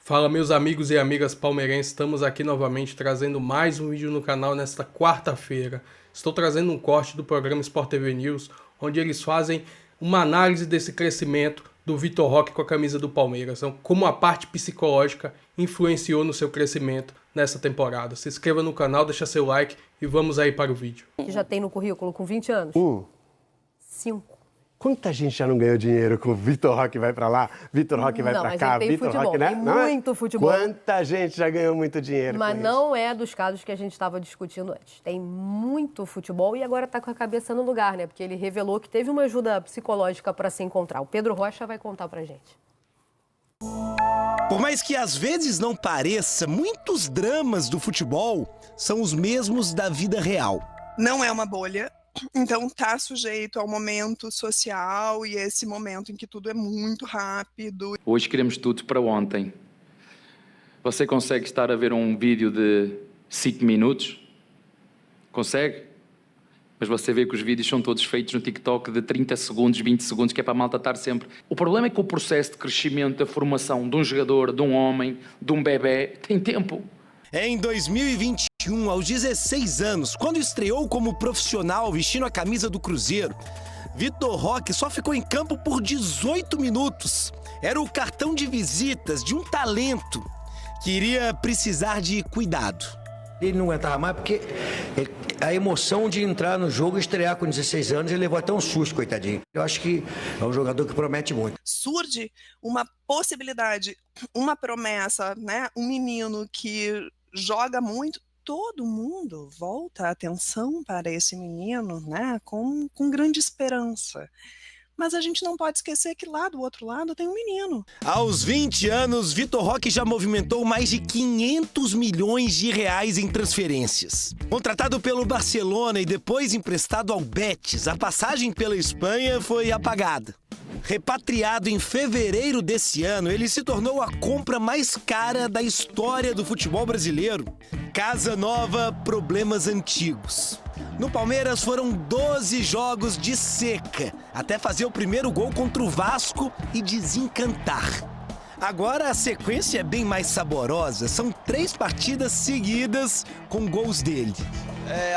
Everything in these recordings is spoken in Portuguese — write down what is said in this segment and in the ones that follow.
Fala, meus amigos e amigas palmeirenses, estamos aqui novamente trazendo mais um vídeo no canal nesta quarta-feira. Estou trazendo um corte do programa Sport TV News, onde eles fazem uma análise desse crescimento do Vitor Roque com a camisa do Palmeiras, como a parte psicológica influenciou no seu crescimento nessa temporada. Se inscreva no canal, deixa seu like e vamos aí para o vídeo. Que já tem no currículo com 20 anos? 5. Quanta gente já não ganhou dinheiro com o Vitor Roque vai pra lá, Vitor Roque vai pra cá, Vitor Roque, né? Tem muito futebol. Quanta gente já ganhou muito dinheiro Mas com não é dos casos que a gente estava discutindo antes. Tem muito futebol e agora está com a cabeça no lugar, né? Porque ele revelou que teve uma ajuda psicológica para se encontrar. O Pedro Rocha vai contar pra gente. Por mais que às vezes não pareça, muitos dramas do futebol são os mesmos da vida real. Não é uma bolha. Então está sujeito ao momento social e esse momento em que tudo é muito rápido. Hoje queremos tudo para ontem. Você consegue estar a ver um vídeo de 5 minutos? Consegue? Mas você vê que os vídeos são todos feitos no TikTok de 30 segundos, 20 segundos, que é para a malta estar sempre. O problema é que o processo de crescimento, da formação de um jogador, de um homem, de um bebê, tem tempo. Em 2021, aos 16 anos, quando estreou como profissional vestindo a camisa do Cruzeiro, Vitor Roque só ficou em campo por 18 minutos. Era o cartão de visitas de um talento que iria precisar de cuidado. Ele não aguentava mais porque a emoção de entrar no jogo e estrear com 16 anos, ele levou até um susto, coitadinho. Eu acho que é um jogador que promete muito. Surge uma possibilidade, uma promessa, né? Um menino que joga muito, todo mundo volta a atenção para esse menino, né? Com grande esperança. Mas a gente não pode esquecer que lá do outro lado tem um menino. Aos 20 anos, Vitor Roque já movimentou mais de 500 milhões de reais em transferências. Contratado pelo Barcelona e depois emprestado ao Betis, a passagem pela Espanha foi apagada. Repatriado em fevereiro desse ano, ele se tornou a compra mais cara da história do futebol brasileiro. Casa nova, problemas antigos. No Palmeiras foram 12 jogos de seca, até fazer o primeiro gol contra o Vasco e desencantar. Agora a sequência é bem mais saborosa, são 3 partidas seguidas com gols dele.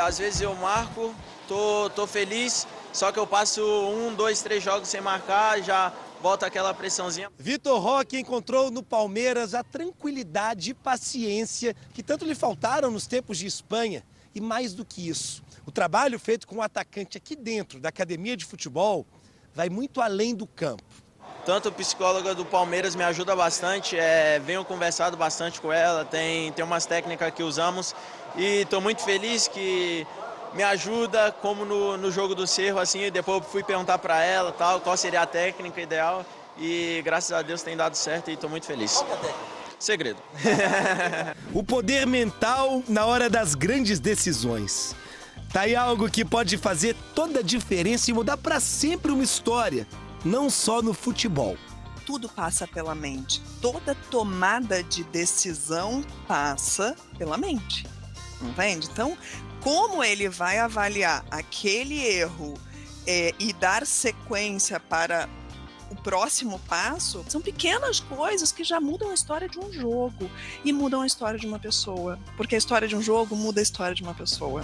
Às vezes eu marco, tô feliz, só que eu passo 1, 2, 3 jogos sem marcar, já volta aquela pressãozinha. Vitor Roque encontrou no Palmeiras a tranquilidade e paciência que tanto lhe faltaram nos tempos de Espanha. E mais do que isso, o trabalho feito com o atacante aqui dentro da academia de futebol vai muito além do campo. Tanto a psicóloga do Palmeiras me ajuda bastante, venho conversado bastante com ela, tem umas técnicas que usamos e estou muito feliz que me ajuda, como no jogo do Cerro, assim, depois eu fui perguntar para ela qual seria a técnica ideal e graças a Deus tem dado certo e estou muito feliz. Qual que é a técnica? Segredo. O poder mental na hora das grandes decisões. Tá aí algo que pode fazer toda a diferença e mudar para sempre uma história, não só no futebol. Tudo passa pela mente. Toda tomada de decisão passa pela mente. Entende? Então, como ele vai avaliar aquele erro e dar sequência para o próximo passo, são pequenas coisas que já mudam a história de um jogo e mudam a história de uma pessoa. Porque a história de um jogo muda a história de uma pessoa.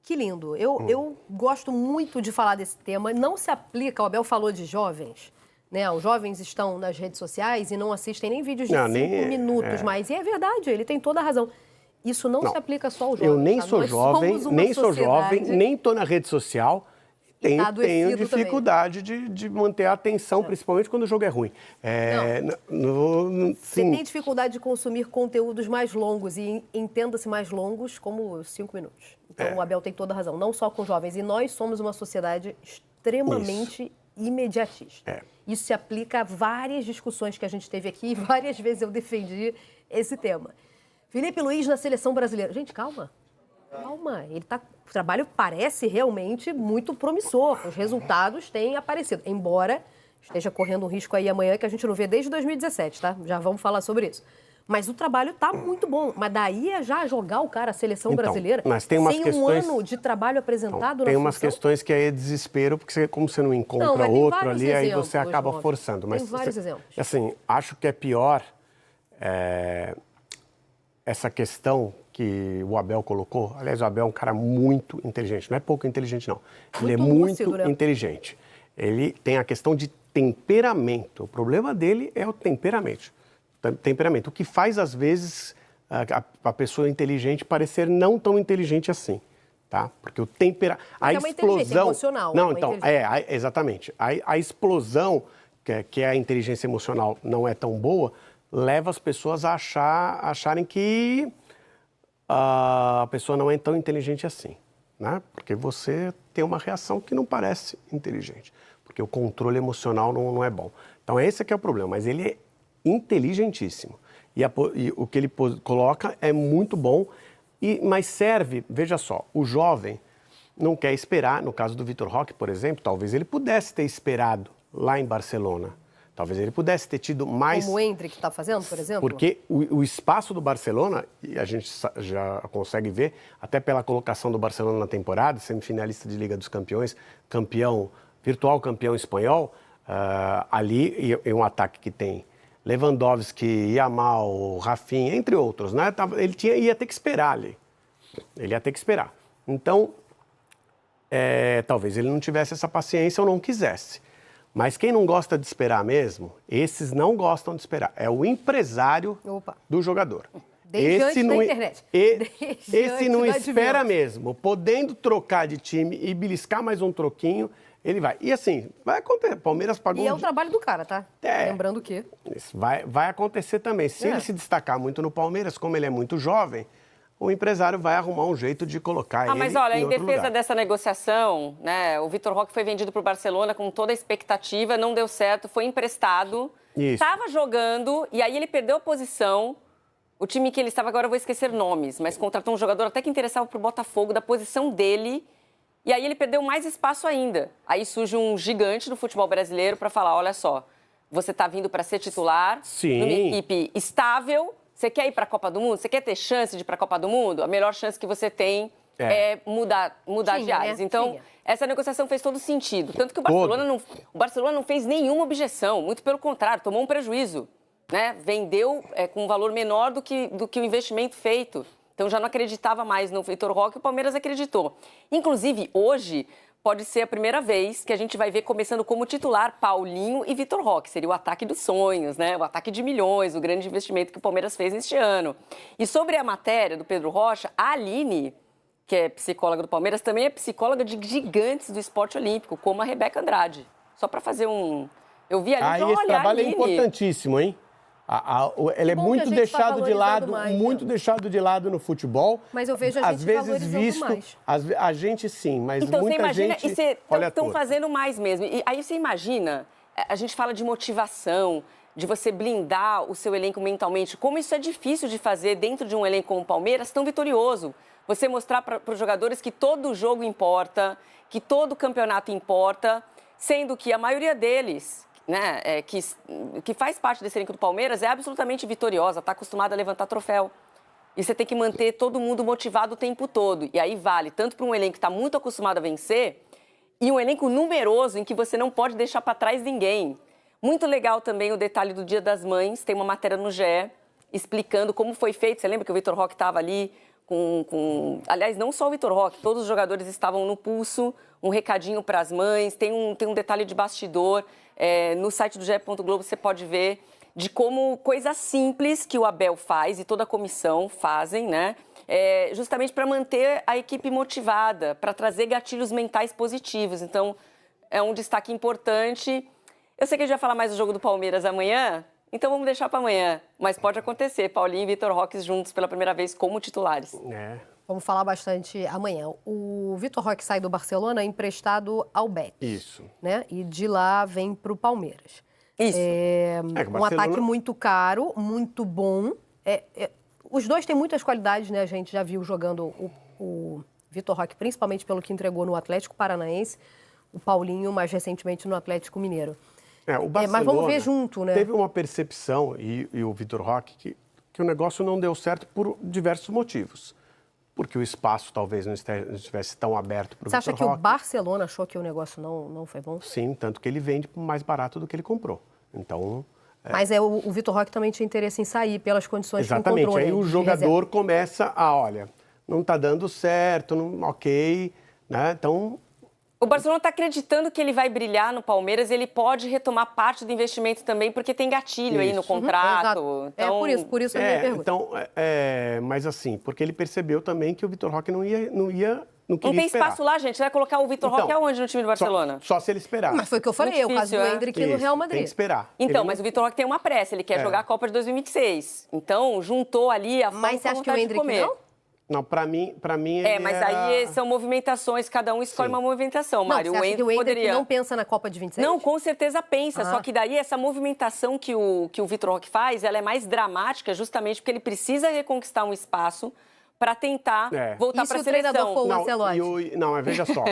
Que lindo. Eu gosto muito de falar desse tema. Não se aplica, o Abel falou de jovens, né? Os jovens estão nas redes sociais e não assistem nem vídeos de 5 minutos mais. E é verdade, ele tem toda a razão. Isso não se aplica só aos jovens. Eu nem sou jovem, nem estou na rede social. Tenho dificuldade de manter a atenção, principalmente quando o jogo é ruim. Você tem dificuldade de consumir conteúdos mais longos e entenda-se mais longos como 5 minutos. Então o Abel tem toda a razão, não só com jovens. E nós somos uma sociedade extremamente imediatista. Isso se aplica a várias discussões que a gente teve aqui e várias vezes eu defendi esse tema. Felipe Luiz na seleção brasileira. Gente, calma. Calma. O trabalho parece realmente muito promissor. Os resultados têm aparecido. Embora esteja correndo um risco aí amanhã que a gente não vê desde 2017, tá? Já vamos falar sobre isso. Mas o trabalho está muito bom. Mas daí é já jogar o cara, a seleção brasileira, mas tem umas sem questões... um ano de trabalho apresentado tem na umas função. questões que aí é desespero, porque como você não encontra outro ali, aí você acaba forçando. Mas, tem vários exemplos. Assim, acho que é pior essa questão que o Abel colocou. Aliás, o Abel é um cara muito inteligente. Não é pouco inteligente, não. Ele é muito inteligente. Ele tem a questão de temperamento. O problema dele é o temperamento. O que faz, às vezes, a pessoa inteligente parecer não tão inteligente assim, tá? Porque o temperamento... A explosão... emocional. Não, então, exatamente. A explosão, que é a inteligência emocional, não é tão boa, leva as pessoas a acharem que a pessoa não é tão inteligente assim, né? Porque você tem uma reação que não parece inteligente, porque o controle emocional não é bom. Então, esse é o problema, mas ele é inteligentíssimo. E o que ele coloca é muito bom, mas serve, veja só, o jovem não quer esperar, no caso do Vitor Roque, por exemplo, talvez ele pudesse ter esperado lá em Barcelona. Talvez ele pudesse ter tido mais... Como o Endrick está fazendo, por exemplo? Porque o espaço do Barcelona, e a gente já consegue ver, até pela colocação do Barcelona na temporada, semifinalista de Liga dos Campeões, virtual campeão espanhol, ali é um ataque que tem Lewandowski, Yamal, Rafinha, entre outros, né? Ele ia ter que esperar ali. Ele ia ter que esperar. Então, talvez ele não tivesse essa paciência ou não quisesse. Mas quem não gosta de esperar mesmo, esses não gostam de esperar. É o empresário do jogador. Desde da internet. Esse não espera mesmo. Podendo trocar de time e beliscar mais um troquinho, ele vai. E assim, vai acontecer. Palmeiras pagou... E é o trabalho do cara, tá? Lembrando que... Isso vai acontecer também. Se ele se destacar muito no Palmeiras, como ele é muito jovem, o empresário vai arrumar um jeito de colocar ele mas olha, em outro defesa lugar. dessa negociação, né, o Vitor Roque foi vendido para o Barcelona com toda a expectativa, não deu certo, foi emprestado, estava jogando e aí ele perdeu a posição. O time que ele estava, agora eu vou esquecer nomes, mas contratou um jogador até que interessava para o Botafogo, da posição dele, e aí ele perdeu mais espaço ainda. Aí surge um gigante do futebol brasileiro para falar, olha só, você está vindo para ser titular numa equipe estável. Você quer ir para a Copa do Mundo? Você quer ter chance de ir para a Copa do Mundo? A melhor chance que você tem é mudar de áreas. Né? Então, essa negociação fez todo sentido. Tanto que o Barcelona não fez nenhuma objeção. Muito pelo contrário, tomou um prejuízo. Né? Vendeu com um valor menor do que o investimento feito. Então, já não acreditava mais no Vitor Roque, o Palmeiras acreditou. Inclusive, hoje... pode ser a primeira vez que a gente vai ver começando como titular Paulinho e Vitor Roque. Seria o ataque dos sonhos, né? O ataque de milhões, o grande investimento que o Palmeiras fez neste ano. E sobre a matéria do Pedro Rocha, a Aline, que é psicóloga do Palmeiras, também é psicóloga de gigantes do esporte olímpico, como a Rebeca Andrade. Só para fazer um... Eu vi ali, esse trabalho é importantíssimo, hein? Ele é muito deixado de lado, deixado de lado no futebol. Mas eu vejo a gente valorizando mais. A gente sim, mas então, muita você imagina, gente estão fazendo mais mesmo. E aí você imagina, a gente fala de motivação, de você blindar o seu elenco mentalmente. Como isso é difícil de fazer dentro de um elenco como o Palmeiras, tão vitorioso. Você mostrar para os jogadores que todo jogo importa, que todo campeonato importa, sendo que a maioria deles... né, que faz parte desse elenco do Palmeiras, é absolutamente vitoriosa, está acostumada a levantar troféu. E você tem que manter todo mundo motivado o tempo todo. E aí vale tanto para um elenco que está muito acostumado a vencer e um elenco numeroso em que você não pode deixar para trás ninguém. Muito legal também o detalhe do Dia das Mães, tem uma matéria no GE explicando como foi feito. Você lembra que o Vitor Roque estava ali Aliás, não só o Vitor Roque, todos os jogadores estavam no pulso, um recadinho para as mães, tem um detalhe de bastidor. No site do GE. Globo você pode ver de como coisas simples que o Abel faz e toda a comissão fazem, né? Justamente para manter a equipe motivada, para trazer gatilhos mentais positivos. Então, é um destaque importante. Eu sei que a gente vai falar mais do jogo do Palmeiras amanhã, então vamos deixar para amanhã. Mas pode acontecer, Paulinho e Vitor Roque juntos pela primeira vez como titulares. Vamos falar bastante amanhã. O Vitor Roque sai do Barcelona emprestado ao Betis. Isso. Né? E de lá vem para o Palmeiras. Isso. Um ataque muito caro, muito bom. Os dois têm muitas qualidades, né? A gente já viu jogando o Vitor Roque, principalmente pelo que entregou no Atlético Paranaense, o Paulinho, mais recentemente, no Atlético Mineiro. O Barcelona mas vamos ver junto, né? Teve uma percepção, e o Vitor Roque, que que o negócio não deu certo por diversos motivos. Porque o espaço talvez não estivesse tão aberto para o Vitor Roque. Você acha que o Barcelona achou que o negócio não foi bom? Sim, tanto que ele vende mais barato do que ele comprou. Então... Mas o Vitor Roque também tinha interesse em sair pelas condições que Exatamente. encontrou. Aí o jogador começa a, olha, não está dando certo, ok, né? Então... O Barcelona está acreditando que ele vai brilhar no Palmeiras e ele pode retomar parte do investimento também, porque tem gatilho aí no contrato. Então... por isso a minha pergunta. Então, mas assim, porque ele percebeu também que o Vitor Roque não queria não tem esperar. espaço lá, gente. Você vai colocar o Vitor Roque aonde no time do Barcelona? Só se ele esperar. Mas foi o que eu falei, o caso do Endrick no Real Madrid. Tem que esperar. Então, mas o Vitor Roque tem uma pressa, ele quer jogar a Copa de 2026. Então, juntou ali a Mas você acha que o Endrick não? Não, pra mim ele mas aí são movimentações, cada um escolhe uma movimentação, Mário. Você acha que o Endrick poderia... não pensa na Copa de 26? Não, com certeza pensa, só que daí essa movimentação que o Vitor Roque faz, ela é mais dramática justamente porque ele precisa reconquistar um espaço para tentar voltar para a seleção. E se o treinador for o Ancelotti? Não, veja só.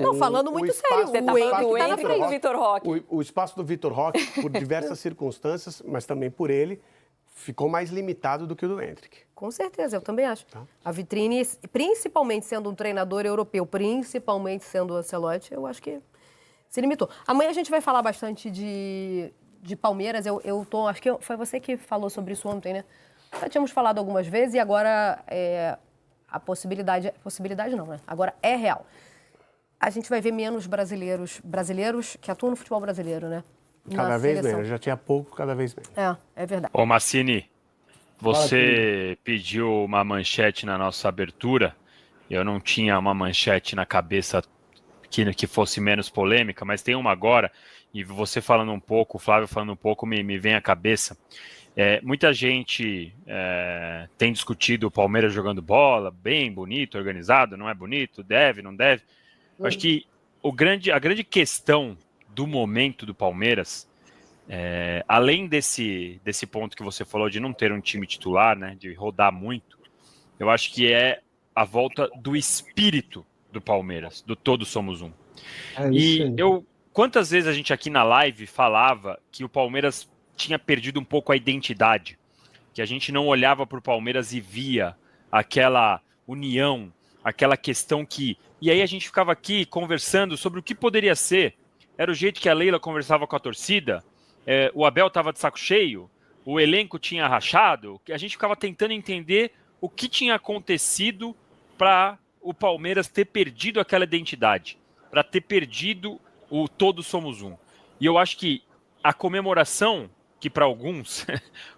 Não, falando muito sério. Você está falando do Endrick ou do Vitor Roque? O espaço do Vitor Roque, por diversas circunstâncias, mas também por ele, ficou mais limitado do que o do Endrick. Com certeza, eu também acho. A vitrine, principalmente sendo um treinador europeu, principalmente sendo o Ancelotti, eu acho que se limitou. Amanhã a gente vai falar bastante de Palmeiras. Acho que foi você que falou sobre isso ontem, né? Já tínhamos falado algumas vezes e agora a possibilidade não, né? Agora é real. A gente vai ver menos brasileiros que atuam no futebol brasileiro, né? Cada vez menos, já tinha pouco, cada vez menos. É verdade. Ô Massini, você pediu uma manchete na nossa abertura. Eu não tinha uma manchete na cabeça que fosse menos polêmica, mas tem uma agora, e você falando um pouco, o Flávio falando um pouco, me vem à cabeça. Muita gente tem discutido o Palmeiras jogando bola, bem bonito, organizado, não é bonito, deve, não deve. Eu acho que a grande questão do momento do Palmeiras, além desse ponto que você falou de não ter um time titular, né, de rodar muito, eu acho que é a volta do espírito do Palmeiras, do Todos Somos Um. Quantas vezes a gente aqui na live falava que o Palmeiras tinha perdido um pouco a identidade, que a gente não olhava para o Palmeiras e via aquela união, aquela questão que... E aí a gente ficava aqui conversando sobre o que poderia ser. Era o jeito que a Leila conversava com a torcida, o Abel estava de saco cheio, o elenco tinha rachado, a gente ficava tentando entender o que tinha acontecido para o Palmeiras ter perdido aquela identidade, para ter perdido o Todos Somos Um. E eu acho que a comemoração, que para alguns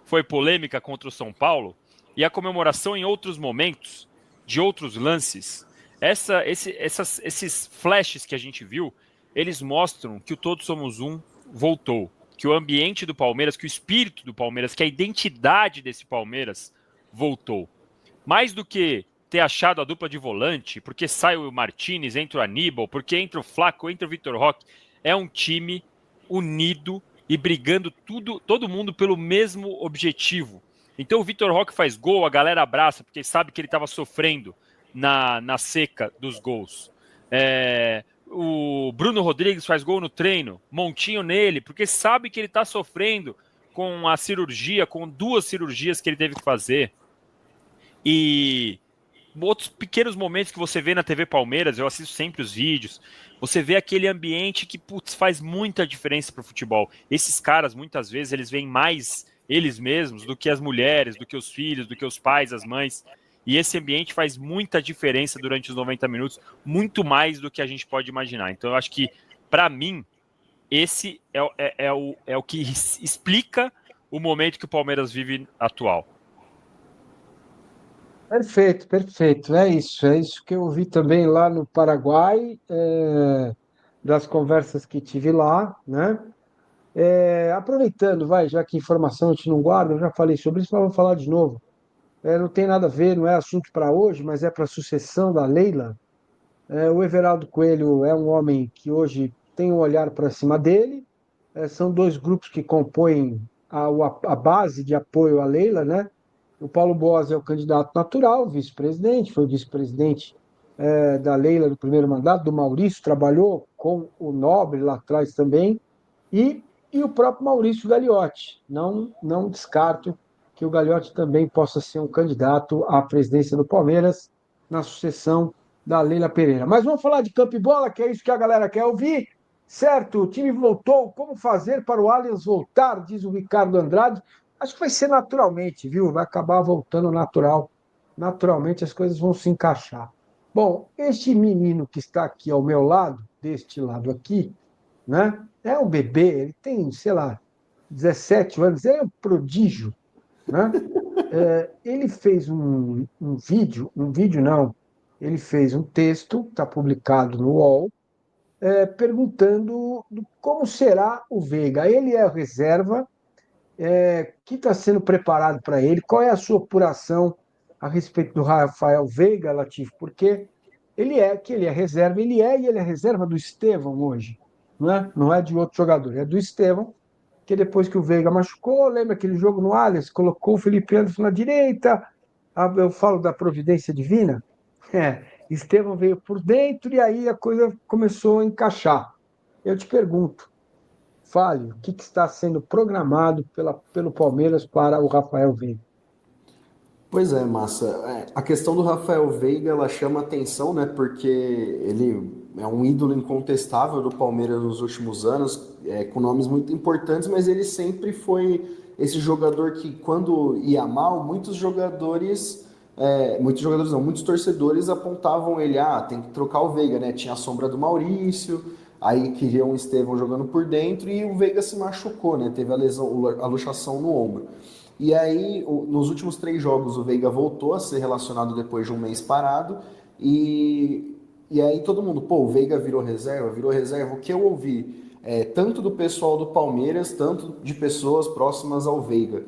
foi polêmica contra o São Paulo, e a comemoração em outros momentos, de outros lances, esses flashes que a gente viu, eles mostram que o Todos Somos Um voltou, que o ambiente do Palmeiras, que o espírito do Palmeiras, que a identidade desse Palmeiras voltou. Mais do que ter achado a dupla de volante, porque sai o Martínez, entra o Aníbal, porque entra o Flaco, entra o Vitor Roque, é um time unido e brigando todo mundo pelo mesmo objetivo. Então o Vitor Roque faz gol, a galera abraça, porque sabe que ele estava sofrendo na seca dos gols. O Bruno Rodrigues faz gol no treino, montinho nele, porque sabe que ele está sofrendo com a cirurgia, com 2 cirurgias que ele teve que fazer. E outros pequenos momentos que você vê na TV Palmeiras, eu assisto sempre os vídeos, você vê aquele ambiente que faz muita diferença para o futebol. Esses caras, muitas vezes, eles veem mais eles mesmos do que as mulheres, do que os filhos, do que os pais, as mães. E esse ambiente faz muita diferença durante os 90 minutos, muito mais do que a gente pode imaginar. Então, eu acho que, para mim, esse é o que explica o momento que o Palmeiras vive atual. Perfeito. É isso que eu ouvi também lá no Paraguai, das conversas que tive lá, né? Aproveitando, já que informação a gente não guarda, eu já falei sobre isso, mas vou falar de novo. Não tem nada a ver, não é assunto para hoje, mas é para a sucessão da Leila. O Everaldo Coelho é um homem que hoje tem um olhar para cima dele. São 2 grupos que compõem a base de apoio à Leila, né? O Paulo Boas é o candidato natural, vice-presidente, foi vice-presidente da Leila no primeiro mandato, do Maurício, trabalhou com o Nobre lá atrás também, e o próprio Maurício Gagliotti. Não descarto que o Gagliotti também possa ser um candidato à presidência do Palmeiras na sucessão da Leila Pereira. Mas vamos falar de campo e bola, que é isso que a galera quer ouvir. Certo, o time voltou. Como fazer para o Allianz voltar, diz o Ricardo Andrade. Acho que vai ser naturalmente, viu? Vai acabar voltando natural. Naturalmente as coisas vão se encaixar. Bom, este menino que está aqui ao meu lado, deste lado aqui, né? É um bebê, ele tem, sei lá, 17 anos, ele é um prodígio, né? Ele fez um vídeo não, ele fez um texto, está publicado no UOL, perguntando como será o Veiga. Ele é reserva, que está sendo preparado para ele, qual é a sua apuração a respeito do Rafael Veiga, Latif, porque ele é reserva, e ele é reserva do Estevão hoje, não é de outro jogador, é do Estevão, que depois que o Veiga machucou, lembra aquele jogo no Allianz, colocou o Felipe Anderson na direita, eu falo da providência divina, Estevão veio por dentro e aí a coisa começou a encaixar. Eu te pergunto, fale, o que está sendo programado pelo Palmeiras para o Rafael Veiga? Pois é, Massa. A questão do Rafael Veiga, ela chama atenção, né? Porque ele é um ídolo incontestável do Palmeiras nos últimos anos, com nomes muito importantes, mas ele sempre foi esse jogador que, quando ia mal, muitos torcedores apontavam ele, tem que trocar o Veiga, né? Tinha a sombra do Maurício, aí queriam o Estevão jogando por dentro e o Veiga se machucou, né? Teve a lesão, a luxação no ombro. E aí, nos últimos 3 jogos, o Veiga voltou a ser relacionado depois de um mês parado. E aí todo mundo, o Veiga virou reserva. O que eu ouvi, tanto do pessoal do Palmeiras, tanto de pessoas próximas ao Veiga.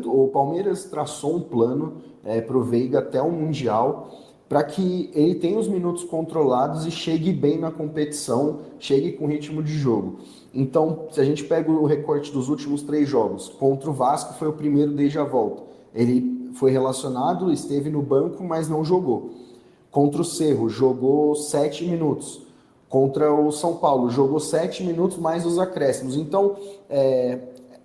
O Palmeiras traçou um plano para o Veiga até o Mundial, para que ele tenha os minutos controlados e chegue bem na competição, chegue com ritmo de jogo. Então, se a gente pega o recorte dos últimos 3 jogos, contra o Vasco foi o primeiro desde a volta. Ele foi relacionado, esteve no banco, mas não jogou. Contra o Cerro, jogou 7 minutos. Contra o São Paulo, jogou 7 minutos mais os acréscimos. Então,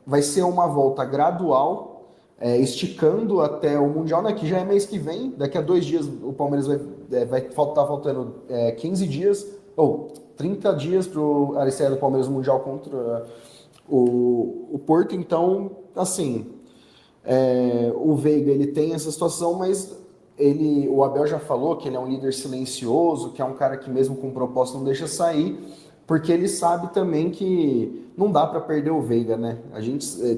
vai ser uma volta gradual, esticando até o Mundial, né, que já é mês que vem. Daqui a 2 dias o Palmeiras vai estar faltando 15 dias, ou 30 dias para a estreia do Palmeiras no Mundial contra o Porto. Então, assim, o Veiga, ele tem essa situação, mas o Abel já falou que ele é um líder silencioso, que é um cara que mesmo com proposta não deixa sair, porque ele sabe também que não dá para perder o Veiga, né?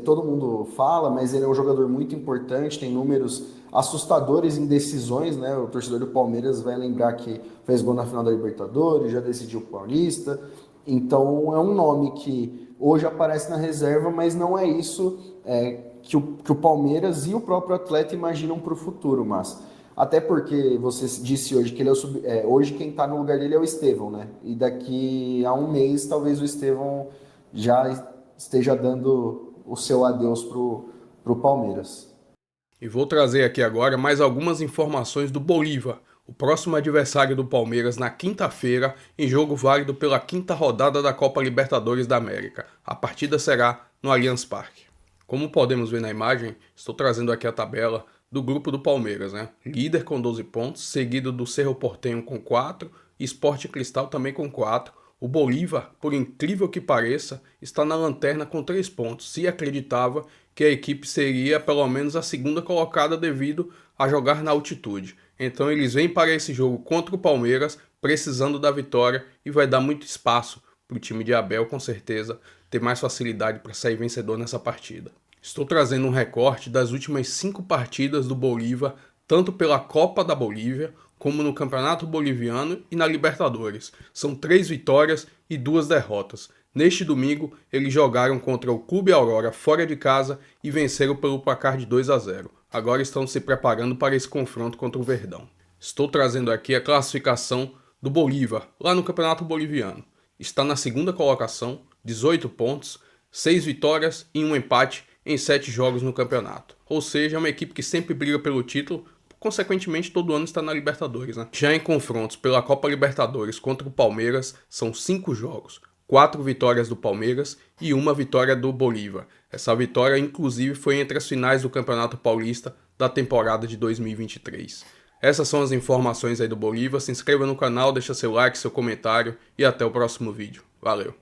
Todo mundo fala, mas ele é um jogador muito importante, tem números assustadores em decisões, né? O torcedor do Palmeiras vai lembrar que fez gol na final da Libertadores, já decidiu o Paulista. Então é um nome que hoje aparece na reserva, mas não é isso que o Palmeiras e o próprio atleta imaginam para o futuro, mas até porque você disse hoje que ele hoje quem está no lugar dele é o Estevão, né? E daqui a um mês talvez o Estevão já esteja dando o seu adeus pro Palmeiras. E vou trazer aqui agora mais algumas informações do Bolívar, o próximo adversário do Palmeiras na quinta-feira, em jogo válido pela 5ª rodada da Copa Libertadores da América. A partida será no Allianz Parque. Como podemos ver na imagem, estou trazendo aqui a tabela do grupo do Palmeiras, né? Líder com 12 pontos, seguido do Cerro Porteño com 4 e Sport Cristal também com 4. O Bolívar, por incrível que pareça, está na lanterna com 3 pontos. Se acreditava que a equipe seria pelo menos a 2ª colocada devido a jogar na altitude. Então eles vêm para esse jogo contra o Palmeiras precisando da vitória e vai dar muito espaço para o time de Abel, com certeza, ter mais facilidade para sair vencedor nessa partida. Estou trazendo um recorte das últimas 5 partidas do Bolívar, tanto pela Copa da Bolívia, como no Campeonato Boliviano e na Libertadores. São 3 vitórias e 2 derrotas. Neste domingo, eles jogaram contra o Clube Aurora fora de casa e venceram pelo placar de 2-0. Agora estão se preparando para esse confronto contra o Verdão. Estou trazendo aqui a classificação do Bolívar, lá no Campeonato Boliviano. Está na 2ª colocação, 18 pontos, 6 vitórias e 1 empate em 7 jogos no campeonato. Ou seja, é uma equipe que sempre briga pelo título, consequentemente todo ano está na Libertadores, né? Já em confrontos pela Copa Libertadores contra o Palmeiras, são 5 jogos, 4 vitórias do Palmeiras e 1 vitória do Bolívar. Essa vitória, inclusive, foi entre as finais do Campeonato Paulista da temporada de 2023. Essas são as informações aí do Bolívar. Se inscreva no canal, deixa seu like, seu comentário e até o próximo vídeo. Valeu!